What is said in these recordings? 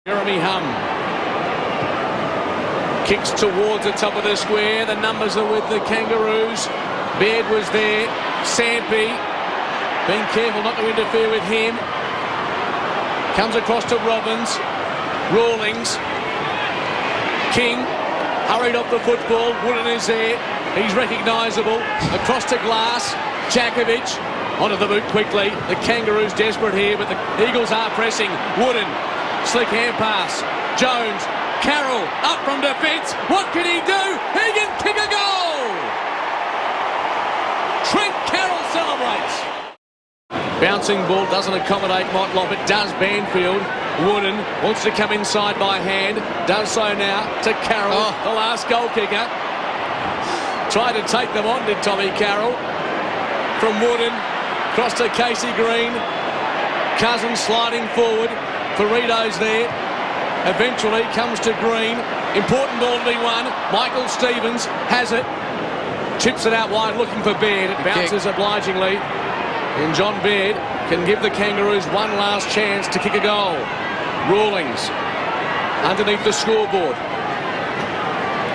Jeremy Hum kicks towards the top of the square. The numbers are with the Kangaroos. Baird was there. Sampi being careful not to interfere with him. Comes across to Robbins. Rawlings. King hurried off the football. Wooden is there. He's recognisable. Across to Glass. Jakovic onto the boot quickly. The Kangaroos desperate here, but the Eagles are pressing. Wooden. Slick hand pass. Jones. Carroll up from defence. What can he do? He can kick a goal! Trent Carroll celebrates. Bouncing ball doesn't accommodate Motlop. It does Banfield. Wooden wants to come inside by hand. Does so now to Carroll, the last goal kicker. Tried to take them on, did Tommy Carroll. From Wooden, across to Casey Green. Cousins sliding forward. Burritos there. Eventually comes to Green. Important ball to be won. Michael Stevens has it. Chips it out wide looking for Baird. It bounces obligingly. And John Baird can give the Kangaroos one last chance to kick a goal. Rawlings underneath the scoreboard.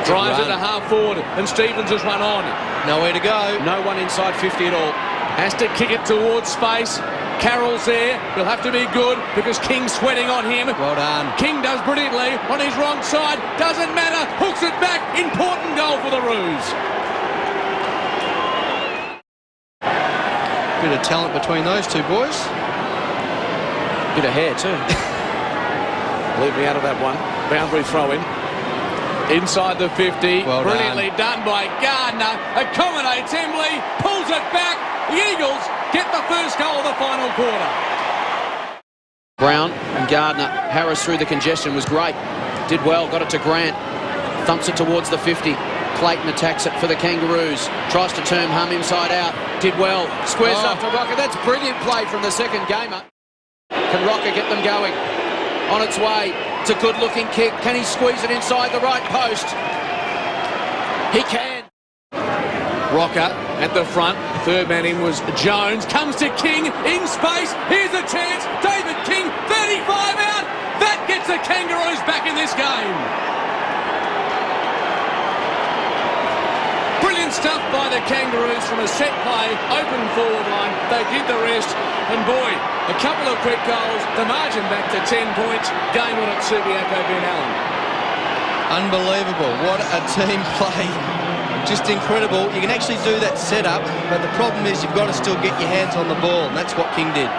Drives it to half forward and Stevens has run on. Nowhere to go. No one inside 50 at all. Has to kick it towards space. Carroll's there. He'll have to be good because King's sweating on him. Well done. King does brilliantly on his wrong side. Doesn't matter. Hooks it back. Important goal for the Roos. Bit of talent between those two boys. Bit of hair too. Leave me out of that one. Boundary throw in. Inside the 50. Well brilliantly done by Gardner. Accommodates Emily. Pulls it back. The Eagles get the first goal of the final quarter. Brown and Gardner. Harris through the congestion was great. Did well. Got it to Grant. Thumps it towards the 50. Clayton attacks it for the Kangaroos. Tries to turn Hum inside out. Did well. Squares up to Rocker. That's brilliant play from the second gamer. Can Rocker get them going? On its way. It's a good-looking kick. Can he squeeze it inside the right post? He can. Rocker at the front. Third man in was Jones. Comes to King in space. Here's a chance. David King, 35 out. That gets the Kangaroos back in this game. Brilliant stuff by the Kangaroos from a set play, open forward line. They did the rest. And boy, a couple of quick goals. The margin back to 10 points. Game on at Subiaco, Ben Allen. Unbelievable. What a team play. Just incredible. You can actually do that setup, but the problem is you've got to still get your hands on the ball, and that's what King did.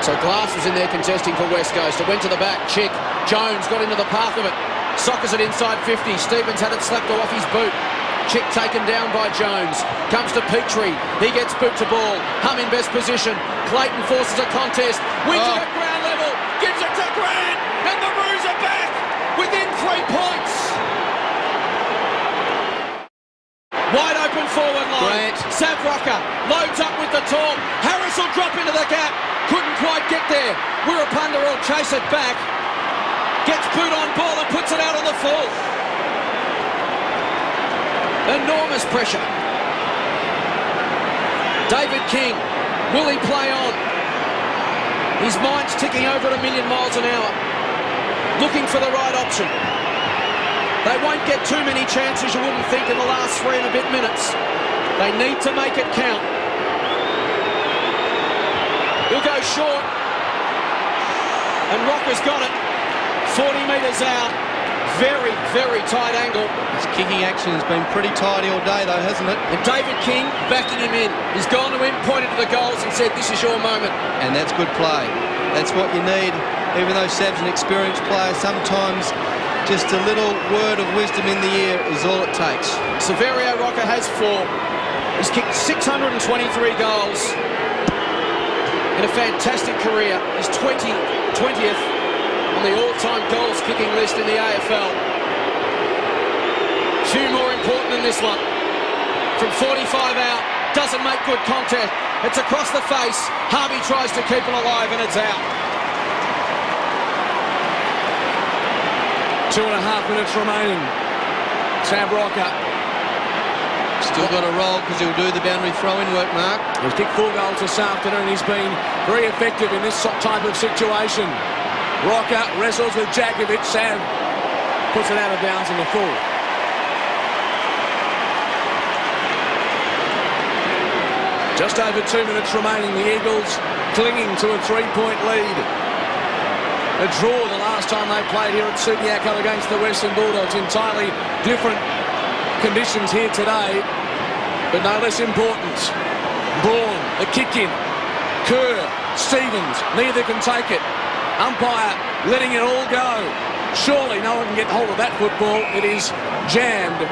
So Glass was in there contesting for West Coast. It went to the back. Chick. Jones got into the path of it. Sockers it inside 50. Stevens had it slapped off his boot. Chick taken down by Jones. Comes to Petrie. He gets boot to ball. Hum in best position. Clayton forces a contest. Wins it at ground level. Gives it to Grant. And the Roos are back within 3 points. Wide open forward line. Sav Rocker loads up with the talk. Harris will drop into the gap. Couldn't quite get there. Wirapunda will chase it back. Gets boot on ball and puts it out on the full. Enormous pressure. David King. Will he play on? His mind's ticking over at 1,000,000 miles an hour. Looking for the right option. They won't get too many chances, you wouldn't think, in the last 3 and a bit minutes. They need to make it count. He'll go short. And Rocker's got it. 40 metres out. Very, very tight angle. His kicking action has been pretty tidy all day, though, hasn't it? And David King backing him in. He's gone to him, pointed to the goals and said, this is your moment. And that's good play. That's what you need. Even though Sav's an experienced player, sometimes just a little word of wisdom in the ear is all it takes. Severio Rocker has 4. He's kicked 623 goals in a fantastic career. He's 20th on the all-time goals kicking list in the AFL. Few more important than this one. From 45 out, doesn't make good contact. It's across the face. Harvey tries to keep it alive and it's out. 2.5 minutes remaining. Sav Rocker Still got a roll because he'll do the boundary throw-in work, Mark. He's kicked 4 goals this afternoon. He's been very effective in this type of situation. Rocker wrestles with Jakovic. Sam puts it out of bounds in the full. Just over 2 minutes remaining. The Eagles clinging to a 3-point lead. A draw the last time they played here at Subiaco against the Western Bulldogs. Entirely different conditions here today, but no less important. Braun, the kick in. Kerr, Stevens, neither can take it. Umpire letting it all go. Surely no one can get hold of that football. It is jammed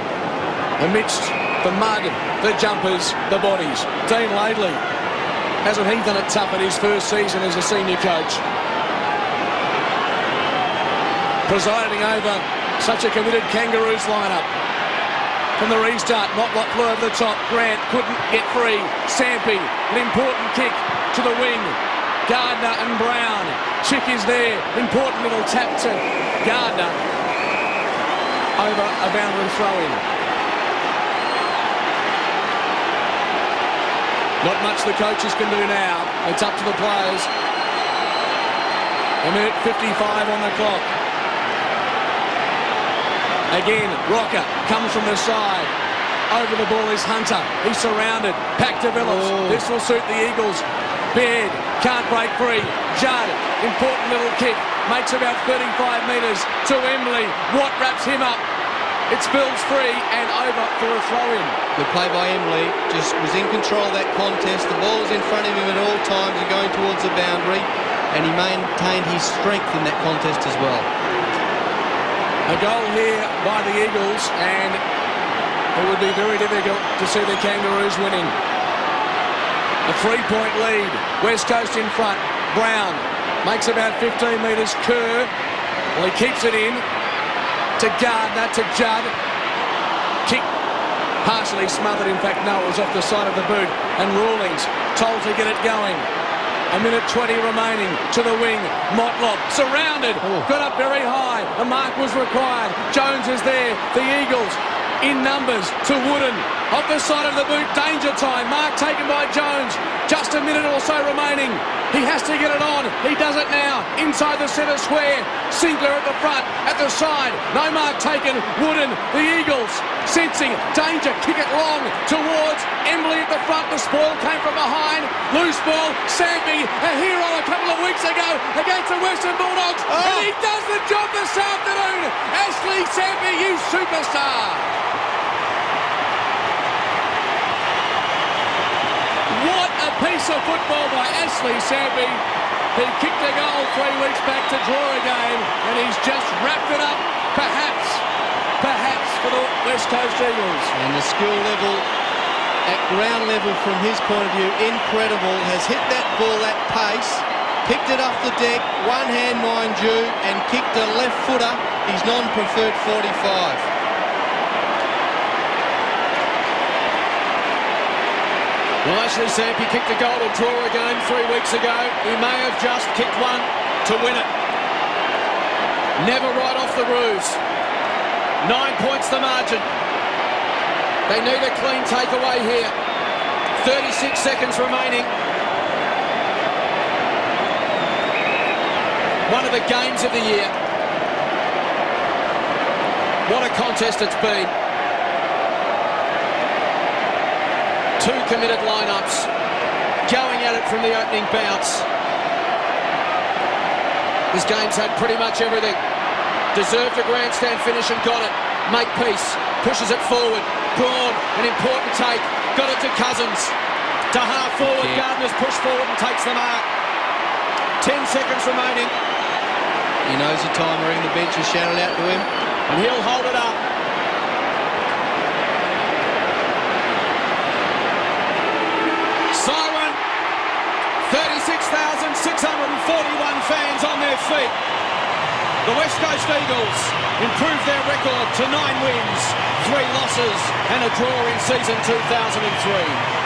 amidst the mud, the jumpers, the bodies. Dean Laidley, hasn't he done it tough in his first season as a senior coach? Presiding over such a committed Kangaroos lineup. From the restart, Motlop flew over the top. Grant couldn't get free. Sampi, an important kick to the wing. Gardner and Brown. Chick is there. Important little tap to Gardner. Over a boundary throw-in. Not much the coaches can do now. It's up to the players. A minute 55 on the clock. Again, Rocker comes from the side. Over the ball is Hunter. He's surrounded. Pack develops. This will suit the Eagles. Baird can't break free. Judd, important little kick. Makes about 35 metres to Embley. Watt wraps him up. It spills free and over for a throw-in. The play by Embley just was in control of that contest. The ball was in front of him at all times and going towards the boundary, and he maintained his strength in that contest as well. A goal here by the Eagles, and it would be very difficult to see the Kangaroos winning. A 3-point lead. West Coast in front. Brown makes about 15 metres. Kerr, well, he keeps it in to Gardner, to Judd. Kick partially smothered. In fact, no, it was off the side of the boot. And Rawlings told to get it going. A minute 20 remaining to the wing. Motlop surrounded. Got up very high. A mark was required. Jones is there. The Eagles in numbers to Wooden. Off the side of the boot. Danger time. Mark taken by Jones. Just a minute or so remaining. He has to get it on. He does it now. Inside the centre square. Sinclair at the front. At the side. No mark taken. Wooden. The Eagles sensing danger. Kick it long towards Embley at the front. The spoil came from behind. Loose ball. Sampi, a hero a couple of weeks ago against the Western Bulldogs. And he does the job this afternoon. Ashley Sampi, you superstar. What a piece of football by Ashley Sampi. He kicked a goal 3 weeks back to draw a game, and he's just wrapped it up, perhaps for the West Coast Eagles. And the skill level at ground level from his point of view, incredible. Has hit that ball at pace, picked it off the deck, one hand mind you, and kicked a left footer, his non-preferred 45. Well, Ashley Sampi kicked a goal to draw a game 3 weeks ago. He may have just kicked one to win it. Never right off the ruse. 9 points the margin. They need a clean takeaway here. 36 seconds remaining. One of the games of the year. What a contest it's been. 2 committed lineups, going at it from the opening bounce. This game's had pretty much everything. Deserved a grandstand finish and got it. Makepeace pushes it forward. Braun, an important take. Got it to Cousins. To half forward, Gardner's pushed forward and takes the mark. 10 seconds remaining. He knows the time. Ring the bench has shouted out to him. And he'll hold it up. Siren. 36,641 fans on their feet. The West Coast Eagles improved their record to 9 wins, 3 losses and a draw in season 2003.